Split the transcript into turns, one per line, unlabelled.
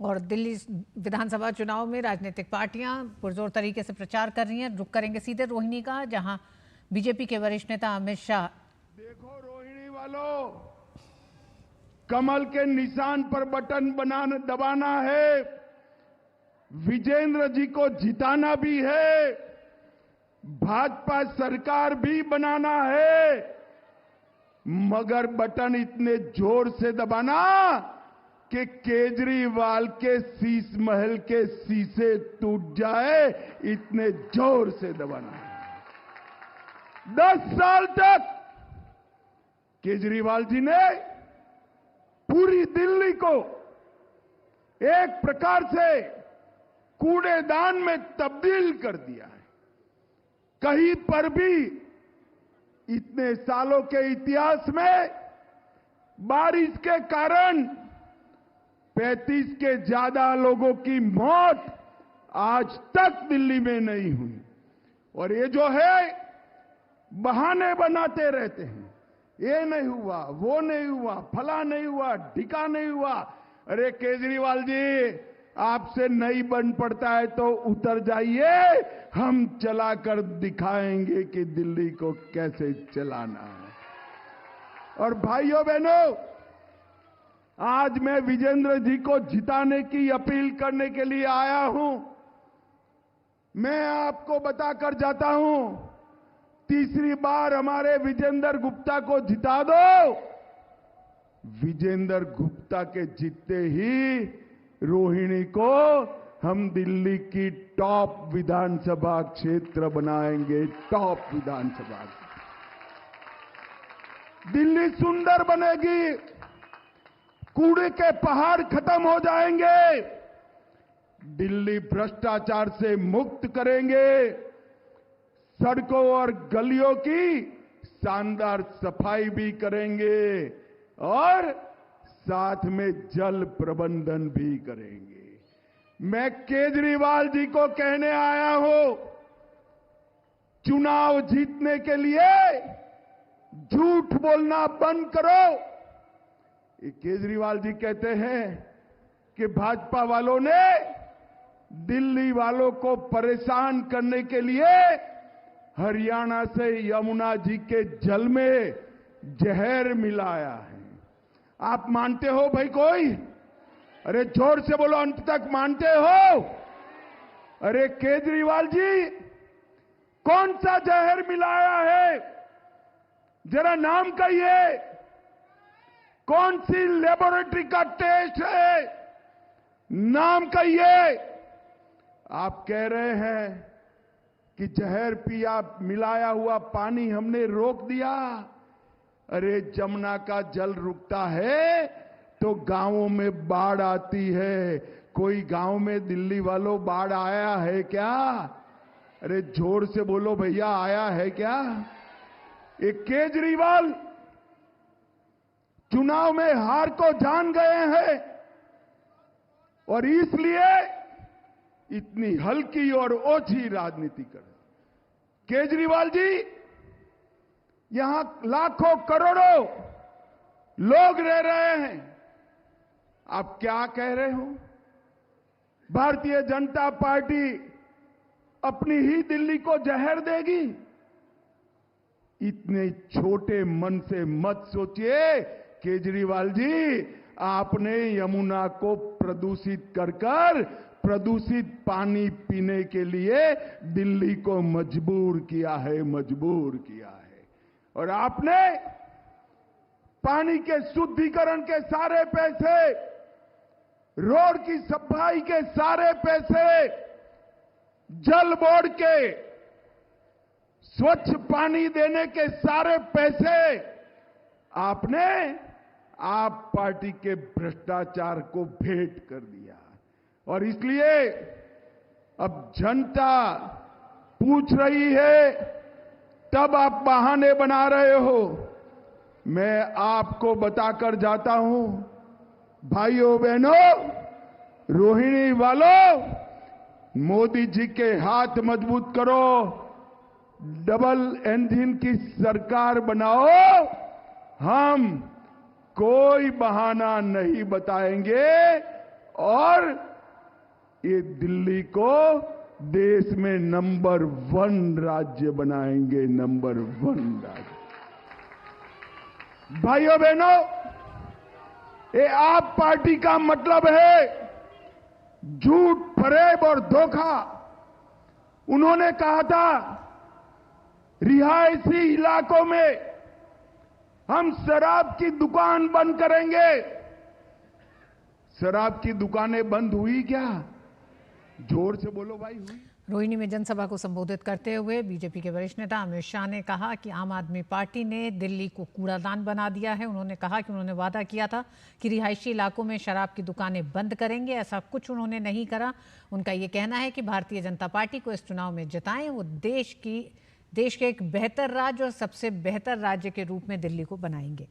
और दिल्ली विधानसभा चुनाव में राजनीतिक पार्टियां पुरजोर तरीके से प्रचार कर रही हैं। रुख करेंगे सीधे रोहिणी का, जहां बीजेपी के वरिष्ठ नेता अमित शाह।
देखो रोहिणी वालों, कमल के निशान पर बटन दबाना है, विजेंद्र जी को जिताना भी है, भाजपा सरकार भी बनाना है, मगर बटन इतने जोर से दबाना कि केजरीवाल के शीश महल के शीशे टूट जाए, इतने जोर से दबाना है। 10 साल तक केजरीवाल जी ने पूरी दिल्ली को एक प्रकार से कूड़ेदान में तब्दील कर दिया है। कहीं पर भी इतने सालों के इतिहास में बारिश के कारण 35 के ज्यादा लोगों की मौत आज तक दिल्ली में नहीं हुई। और ये जो है बहाने बनाते रहते हैं, ये नहीं हुआ, वो नहीं हुआ, फला नहीं हुआ, ढिका नहीं हुआ। अरे केजरीवाल जी, आपसे नहीं बन पड़ता है तो उतर जाइए, हम चलाकर दिखाएंगे कि दिल्ली को कैसे चलाना है। और भाइयों बहनों, आज मैं विजेंद्र जी को जिताने की अपील करने के लिए आया हूं। मैं आपको बताकर जाता हूं, तीसरी बार हमारे विजेंद्र गुप्ता को जिता दो। विजेंद्र गुप्ता के जीतते ही रोहिणी को हम दिल्ली की टॉप विधानसभा क्षेत्र बनाएंगे। टॉप विधानसभा, दिल्ली सुंदर बनेगी, कूड़े के पहाड़ खत्म हो जाएंगे, दिल्ली भ्रष्टाचार से मुक्त करेंगे, सड़कों और गलियों की शानदार सफाई भी करेंगे और साथ में जल प्रबंधन भी करेंगे। मैं केजरीवाल जी को कहने आया हूं, चुनाव जीतने के लिए झूठ बोलना बंद करो। ये केजरीवाल जी कहते हैं कि भाजपा वालों ने दिल्ली वालों को परेशान करने के लिए हरियाणा से यमुना जी के जल में जहर मिलाया है। आप मानते हो भाई कोई? अरे जोर से बोलो, अंत तक मानते हो? अरे केजरीवाल जी, कौन सा जहर मिलाया है? जरा नाम कहिए। कौन सी लेबोरेटरी का टेस्ट है? नाम कहिए। आप कह रहे हैं कि जहर पिया, मिलाया हुआ पानी हमने रोक दिया। अरे जमुना का जल रुकता है तो गांवों में बाढ़ आती है। कोई गांव में दिल्ली वालों बाढ़ आया है क्या? अरे जोर से बोलो भैया, आया है क्या? एक केजरीवाल चुनाव में हार को जान गए हैं और इसलिए इतनी हल्की और ओछी राजनीति कर रहे। केजरीवाल जी, यहां लाखों करोड़ों लोग रह रहे हैं, आप क्या कह रहे हो? भारतीय जनता पार्टी अपनी ही दिल्ली को जहर देगी? इतने छोटे मन से मत सोचिए केजरीवाल जी। आपने यमुना को प्रदूषित कर प्रदूषित पानी पीने के लिए दिल्ली को मजबूर किया है, मजबूर किया है। और आपने पानी के शुद्धिकरण के सारे पैसे, रोड की सफाई के सारे पैसे, जल बोर्ड के स्वच्छ पानी देने के सारे पैसे आपने आप पार्टी के भ्रष्टाचार को भेंट कर दिया। और इसलिए अब जनता पूछ रही है, तब आप बहाने बना रहे हो। मैं आपको बताकर जाता हूं, भाइयों बहनों, रोहिणी वालों, मोदी जी के हाथ मजबूत करो, डबल इंजन की सरकार बनाओ। हम कोई बहाना नहीं बताएंगे और ये दिल्ली को देश में नंबर 1 राज्य बनाएंगे, नंबर 1 राज्य। भाइयों बहनों, ये आप पार्टी का मतलब है झूठ, फरेब और धोखा। उन्होंने कहा था रिहायशी इलाकों में हम शराब की दुकान बंद करेंगे। शराब की दुकानें बंद हुई क्या? जोर से बोलो भाई, हुई?
रोहिणी में जनसभा को संबोधित करते हुए बीजेपी के वरिष्ठ नेता अमित शाह ने कहा कि आम आदमी पार्टी ने दिल्ली को कूड़ादान बना दिया है। उन्होंने कहा कि उन्होंने वादा किया था कि रिहायशी इलाकों में शराब की दुकानें बंद करेंगे, ऐसा कुछ उन्होंने नहीं करा। उनका ये कहना है कि भारतीय जनता पार्टी को इस चुनाव में जिताएं, वो देश के एक बेहतर राज्य और सबसे बेहतर राज्य के रूप में दिल्ली को बनाएंगे।